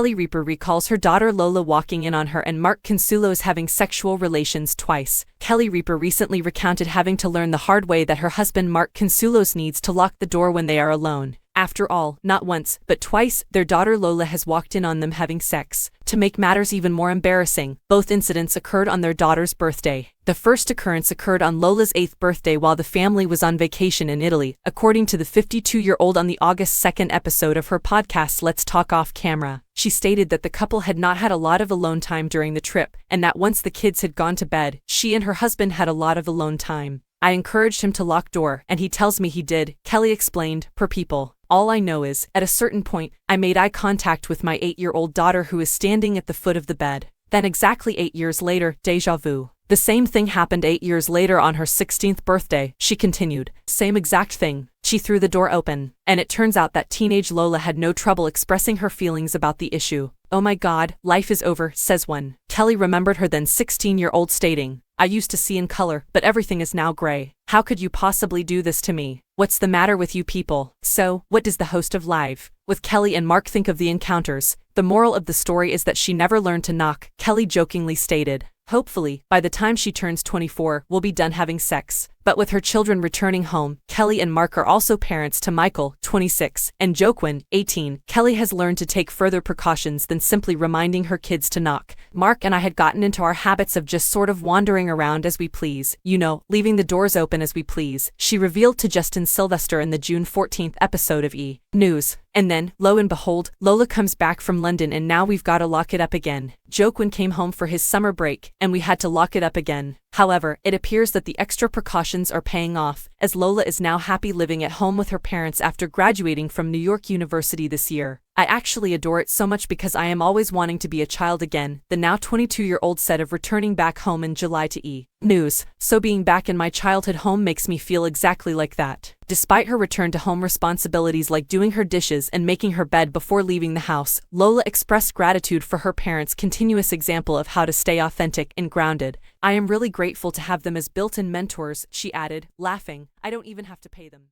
Ripa recalls her daughter Lola walking in on her and Mark Consuelos having sexual relations twice. Ripa recently recounted having to learn the hard way that her husband Mark Consuelos needs to lock the door when they are alone. After all, not once, but twice, their daughter Lola has walked in on them having sex. To make matters even more embarrassing, both incidents occurred on their daughter's birthday. The first occurrence occurred on Lola's 8th birthday while the family was on vacation in Italy, according to the 52-year-old on the August 2nd episode of her podcast Let's Talk Off Camera. She stated that the couple had not had a lot of alone time during the trip, and that once the kids had gone to bed, she and her husband had a lot of alone time. I encouraged him to lock door, and he tells me he did, Kelly explained, per People. All I know is, at a certain point, I made eye contact with my 8-year-old daughter who is standing at the foot of the bed. Then exactly 8 years later, déjà vu. The same thing happened 8 years later on her 16th birthday, she continued. Same exact thing. She threw the door open, and it turns out that teenage Lola had no trouble expressing her feelings about the issue. Oh my God, life is over, says one. Kelly remembered her then 16-year-old stating, I used to see in color, but everything is now gray. How could you possibly do this to me? What's the matter with you people? So, what does the host of Live with Kelly and Mark think of the encounters? The moral of the story is that she never learned to knock, Kelly jokingly stated. Hopefully, by the time she turns 24, we'll be done having sex. But with her children returning home, Kelly and Mark are also parents to Michael, 26, and Joaquin, 18. Kelly has learned to take further precautions than simply reminding her kids to knock. Mark and I had gotten into our habits of just sort of wandering around as we please, leaving the doors open as we please, she revealed to Justin Sylvester in the June 14th episode of E! News. And then, lo and behold, Lola comes back from London and now we've got to lock it up again. Joaquin came home for his summer break, and we had to lock it up again. However, it appears that the extra precautions are paying off, as Lola is now happy living at home with her parents after graduating from New York University this year. I actually adore it so much because I am always wanting to be a child again, the now 22-year-old said of returning back home in July to E! News. So being back in my childhood home makes me feel exactly like that. Despite her return to home responsibilities like doing her dishes and making her bed before leaving the house, Lola expressed gratitude for her parents' continuous example of how to stay authentic and grounded. I am really grateful to have them as built-in mentors, she added, laughing. I don't even have to pay them.